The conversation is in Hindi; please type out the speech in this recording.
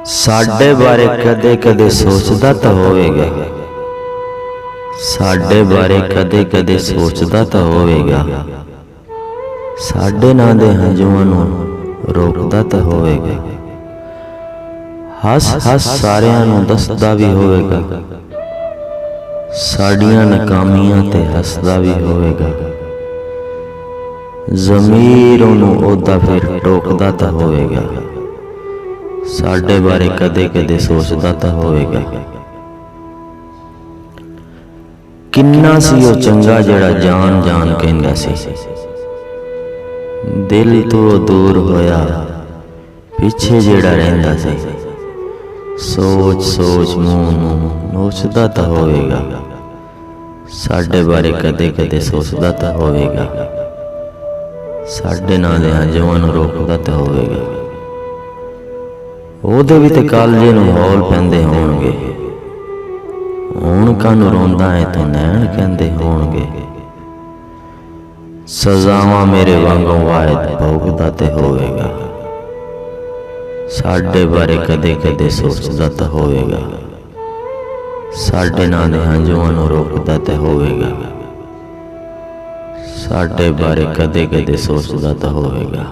साडे बारे कदे कदे सोचदा तो होवेगा, साडे बारे कदे कदे सोचदा तो होवेगा, साडे नां दे हंझुआं नूं रोकदा तो होवेगा, हस हस सारियां नूं दसदा भी होवेगा, साडियां नाकामियां ते हसदा भी होवेगा, ज़मीर ओनू ओदा फिर टोकदा तो होवेगा, साडे बारे कदे कदे सोचदा तो होवेगा। किन्ना सी ओ चंगा जेड़ा जान जान कहंदा सी, दिल तो दूर होया पिछे जेड़ा रहिंदा सी, सोच सोच मूंह नूं नोचदा तो होवेगा, साडे बारे कदे कदे सोचदा तो होवेगा, साडे नां दे हंझुआं नूं रोकदा तो होवेगा। ओदे भी ते कालजे नूं हौल पैंदे होणगे, हुण कानूं रोंदा है तो नैण कहंदे होणगे, सज़ावां मेरे वांगों वायद भोगदा ते होवेगा, साडे बारे कदे कदे सोचदा तो होवेगा, साडे नां दे हंझुआं नूं रोकदा ते होवेगा, साडे बारे कदे कदे सोचदा तो होवेगा।